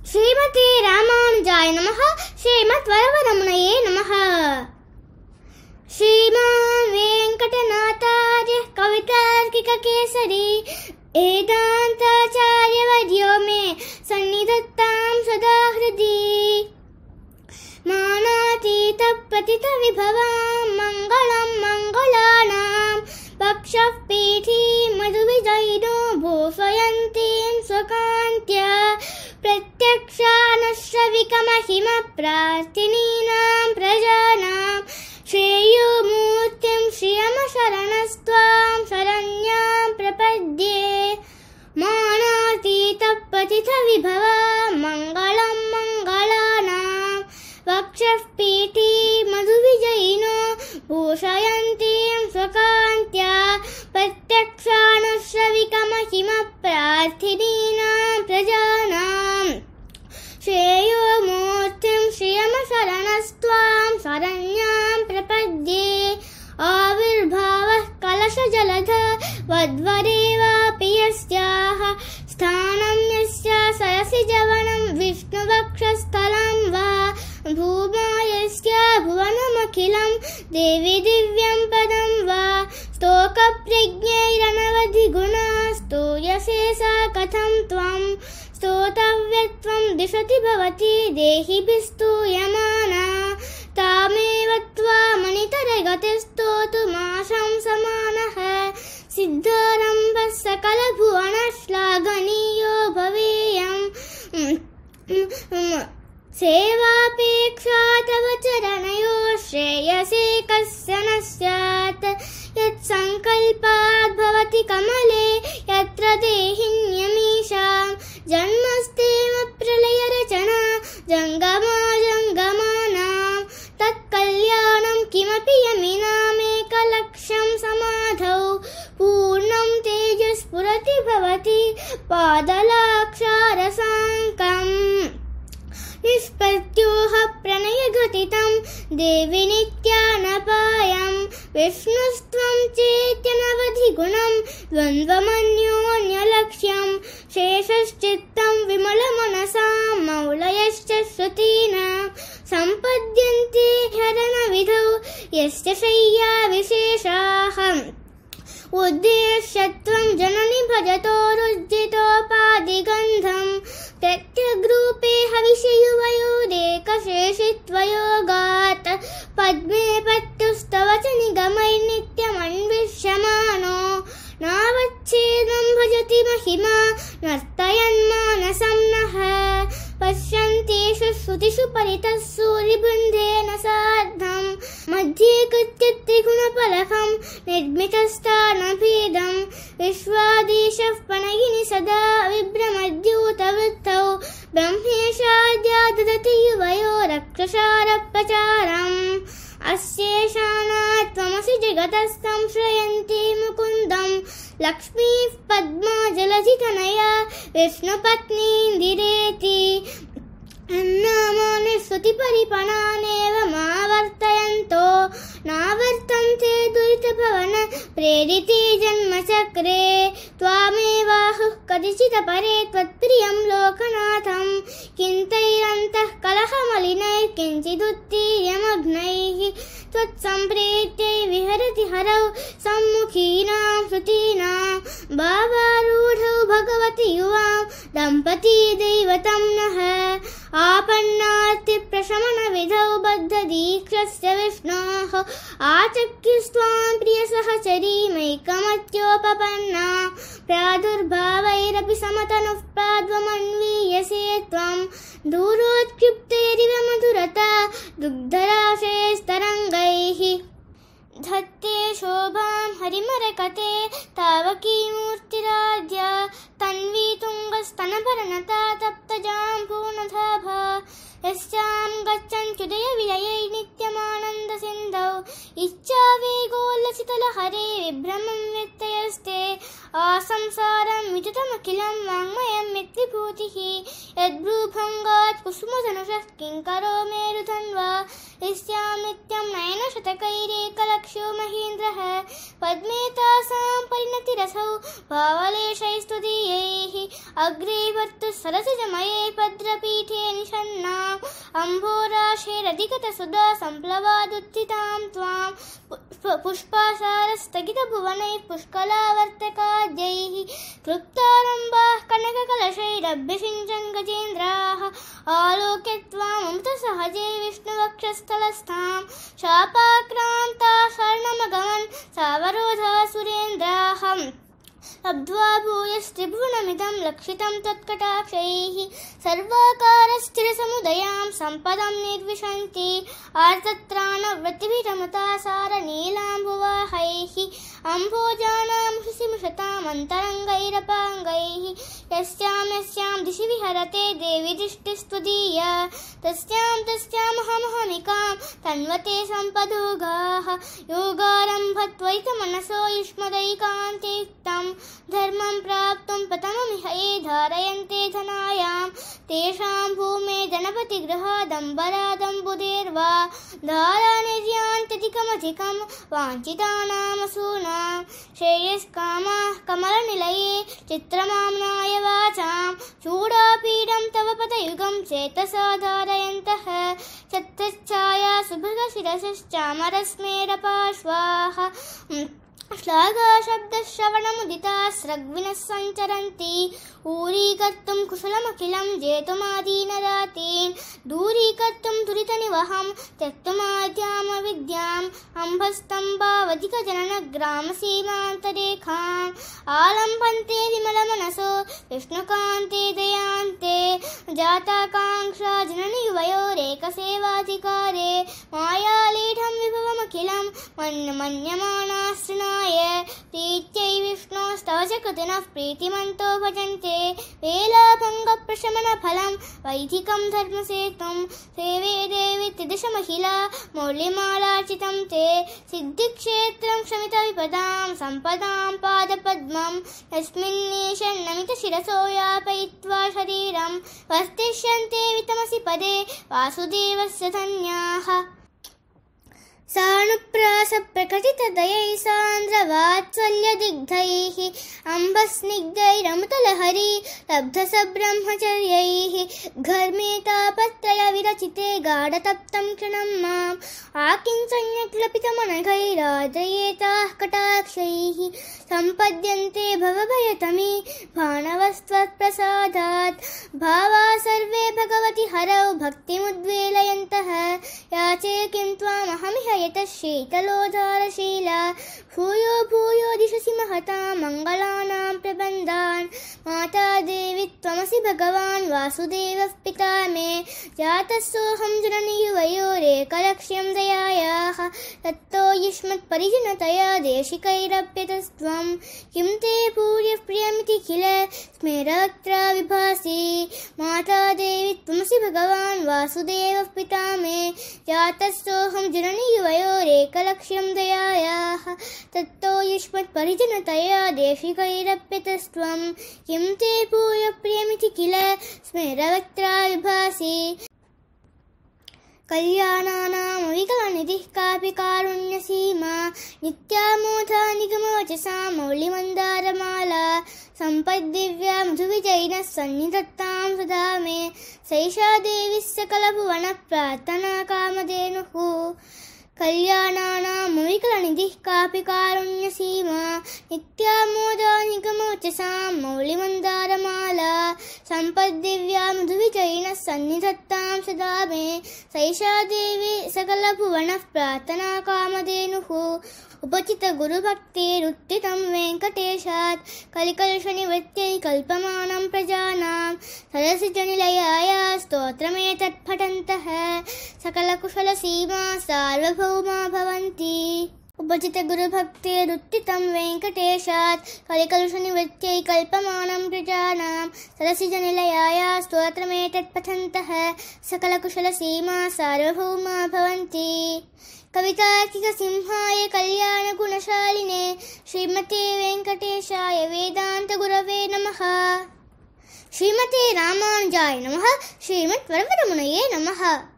श्रीमते रामानुजाय नमः। श्रीमद्वरवरमुनये नमः। श्रीमान् वेंकटनाथार्य कवितार्किककेसरी वेदान्ताचार्यवर्यो मे सन्निधत्तां सदा हृदि। मानातीतपतितविभवां मङ्गलं मङ्गलानां वक्षः पीठी मधुविजयिनो भूषयन्तीं स्वकान्त्या प्रत्यक्षानुश्रविकमहिमप्रार्थिनीनां प्रजानां श्रेयो मूर्तिं श्रियमशरणस्त्वां शरण्यां प्रपद्ये। मानातीतपतितविभवां मङ्गलं मङ्गलानां वक्षः पीठी मधुविजयिनो भूषयन्तीं स्वकान्त्या प्रत्यक्षानुश्रविकमहिमप्रार्थिनीनां प्रजानां श्रेयो मूर्तिं श्रियमशरणस्त्वां शरण्यां प्रपद्ये। आविर्भावः कलशजलध वध्वरेवापि यस्याः स्थानं यस्या सरसिजवनं विष्णुवक्षस्थलं वा भूमा यस्या भुवनमखिलं देवि दिव्यं पदं वा स्तोकप्रज्ञैरनवधिगुणा स्तूयसे सा कथं त्वं स्तोतव्यत्वं दिशति भवति देहिभिस्तूयमाना तामेव त्वामनितरगतिस्तोतुमाशं समानः सिद्धारम्भः सकलभुवनश्लाघनीयो भवेयम् सेवापेक्षा तव चरणयोः श्रेयसे कस्य न स्यात् यत्सङ्कल्पात् भवति कमले यत्र देहिन्यमीषां जन्मस्तेव प्रलयरचना जङ्गमानां तत्कल्याणं किमपि यमिनामेकलक्ष्यं समाधौ पूर्णं तेजस्फुरति भवति पादलाक्षारसाङ्कम् निष्पत्योः प्रणयघटितं देवि नित्यानपायं विष्णुस्त्वं चेत्यनवधिगुणं द्वन्द्वमन्योन्यलक्ष्यं शेषश्चित्तं विमलमनसां मौलयश्च श्रुतीनां सम्पद्यन्ते हरणविधौ यस्य शय्या विशेषाः उद्देश्यत्वं जननि भजतोरुज्जितोपाधिगन्धं प्रत्यग्रूपे हविषयुवयोदेकशेषित्वयोगात् पद्मे पत्युस्तव च निगमैर्नित्यमन्विष्यमानो नावच्छेदं भजति महिमा नर्तयन्मानसं नः पश्यन्तेषु श्रुतिषु परितः सूरिबृन्देन सार्धं मध्ये कृत्य त्रिगुणफलकं निर्मितस्थानभेदं विश्वादेशः प्रणयिनि सदा विभ्रमद्यूतवृत्तौ ब्रह्मेशाद्या ददति युवयो रक्षसारप्रचारम् अस्येषाणात् त्वमसि जगतस्थं श्रयन्ति मुकुन्दं लक्ष्मीः पद्मा जलधितनया विष्णुपत्नीन्दिरेति नामानि स्तुतिपरिपणानेव मावर्तयन्तो नावर्तन्ते दुरितभवन प्रेरिते जन्मचक्रे त्वामेवाहुः कदिचिदपरे त्वत्प्रियं लोकनाथं किन्तैरन्तः कलहमलिनैर्किञ्चिदुत्तीर्यमग्नैः त्वत्सम्प्रीत्यै विहरति हरौ सम्मुखीनां श्रुतीनां भावारूढौ भगवति युवां दम्पती दैवतं नः आपन्नार्तिप्रशमनविधौ बद्धदीक्षस्य विष्णोः आचक्ष्युस्त्वां प्रियसहचरीमैकमत्योपपन्ना प्रादुर्भावैरपि समतनुः पाद्वमन्वीयसे त्वं दूरोत्क्षिप्तैरिव मधुरता दुग्धराशेस्तरङ्गैः धत्ते शोभां हरिमरकते तावकी मूर्तिराद्या तन्वी तुङ्गस्तनभरणता तप्तजाम्बूनधाभा यस्यां गच्छन्त्युदयविजयै नित्यं नित्यमानन्दसिन्धौ इच्छावेगोल्लसितलहरे विभ्रमं व्यत्ययस्ते आसंसारं विजितमखिलं वाङ्मयं यद्विभूतिः यद्भ्रूभङ्गात् कुसुमधनुषः किङ्करो मेरुधन्वा यस्यां नित्यं नयनशतकैरेकलक्षो महेन्द्रः पद्मे तासां परिणतिरसौ भावलेशैस्तुदीयैः अग्रे वर्तु सरसिजमये भद्रपीठे निषण्णाम् अम्भोराशेरधिगतसुधा सम्प्लवादुत्थितां त्वां पुष्पासारस्थगितभुवनैः पुष्कलावर्तकाद्यैः क्लुप्तारम्भाः कनककलशैरभ्यषिञ्चन् गजेन्द्राः आलोक्य त्वामृतसहजे विष्णुवक्षस्थलस्थां शापाक्रान्ता शरणमगमन् सावरोधा सुरेन्द्राः लब्ध्वा भूयस्त्रिभुवनमिदं लक्षितं त्वत्कटाक्षैः सर्वाकारस्थिरसमुदयां सम्पदं निर्विशन्ति आर्तत्राणव्रतिभिरमता सारनीलाम्बुवाहैः अम्भोजानां शिशिमुषतामन्तरङ्गैरपाङ्गैः यस्यां दिशि विहरते देवी दृष्टिस्त्वदीया तस्यामहमहमिकां तन्वते सम्पदोगाः योगारम्भत्वैतमनसो युष्मदैकान्तियुक्तं धर्मं प्राप्तुं प्रथममिह ये धारयन्ते धनायां तेषां भूमे गणपतिगृहादम्बरादम्बुधेर्वा धारानिर्यान्त्यधिकमधिकं वाञ्छितानामसूनां श्रेयस्कामाः कमलनिलये चित्रमाम्नाय वाचां चूडापीडं तव पदयुगं चेतसा धारयन्तः छत्रच्छाया सुभगशिरसश्चामरस्मेरपार्श्वाः श्लाघशब्दश्रवणमुदिता स्रग्विनः सञ्चरन्ति ऊरीकर्तुं कुशलमखिलं जेतुमादीनरातीन् दूरीकर्तुं दुरितनिवहं त्यक्तुमाद्यामविद्याम् अम्भस्तम्भावधिकजननग्रामसीमान्तरेखाम् आलम्बन्ते विमलमनसो विष्णुकान्ते दयान्ते जाताकाङ्क्षा जननियुवयोरेकसेवाधिकारे मायालीढं विभवमखिलं मन्यमानाश्रिणाय प्रीत्यै विष्णोस्तव च कृतिनः प्रीतिमन्तो भजन्ते वेलाभङ्गप्रशमनफलं वैदिकं धर्मसेतुं सेवे देवी त्रिदशमहिला मौल्यमालार्चितं ते सिद्धिक्षेत्रं शमितविपदां सम्पदां पादपद्मं यस्मिन्नेषन्नमितशिरसो यापयित्वा शरीरं वर्तिष्यन्ते वितमसि पदे वासुदेवस्य धन्याः सानुप्रासप्रकटितदयै सान्द्रवात्सल्यदिग्धैः अम्बस्निग्धैरमृतलहरी लब्धसब्रह्मचर्यैः घर्मे तापत्रयविरचिते गाढतप्तं क्षणं माम् आकिञ्चन्यक्लपितमनघैराद्रयेताः कटाक्षैः सम्पद्यन्ते भवभयतमी भाणवस्त्वत्प्रसादात् भावा सर्वे भगवति हरौ भक्तिमुद्वेलयन्तः याचे किं त्वामहमिह यतः शीतलोदारशीला भूयो भूयो दिशसि महतां मङ्गलानां प्रबन्धान् माता देवी त्वमसि भगवान् वासुदेवः पिता मे जातस्सोऽहं जननियुवयोरेकलक्ष्यं दयायाः तत्तो युष्मत्परिजनतया देशिकैरप्यतस्त्वं किं ते भूयः प्रियमिति किल स्मेरवक्त्रा विभासि माता देवी त्वमसि भगवान् वासुदेवः पिता मे जातस्सोऽहं जननियुवयोरेकलक्ष्यं दयायाः तत्तो युष्मत्परिजनतया देशिकैरप्यतस्त्वं किं ते भूयः प्रियमिति किल स्मेरवक्त्रा विभासि कल्याणानामविकलनिधिः कापि कारुण्यसीमा नित्यामोधा निगमवचसा मौलिमन्दारमाला सम्पद्दिव्या मधुविजयिनः सन्निधत्तां सदा मे सैषा देवी सकलभुवनः प्रार्थना कामधेनुः कल्याणानामविकलनिधिः कापि कारुण्यसीमा नित्यामोदा निगमवचसां मौलिमन्दारमाला सम्पद्दिव्या मधुविजयिनः सन्निधत्तां सदा मे सैषा देवी सकलभुवनः प्रार्थना कामधेनुः उपचितगुरुभक्तिरुत्थितं वेङ्कटेशात् कलिकलुषनिवृत्त्यै कल्पमानं प्रजानां सरसिजनिलयाय स्तोत्रमेतत्पठन्तः सकलकुशलसीमा सार्वभौमा भवन्ति। उपचित गुरुभक्तिरुत्थितं वेङ्कटेशात् कलिकलुषनिवृत्त्यै कल्पमानं प्रजानां सरसिजनिलयाय स्तोत्रमेतत्पठन्तः सकलकुशलसीमा सार्वभौमा भवन्ति। कवितार्किकसिंहाय कल्याणगुणशालिने श्रीमते वेङ्कटेशाय वेदान्तगुरवे नमः। श्रीमते रामानुजाय नमः। श्रीमद्वरवरमुनये नमः।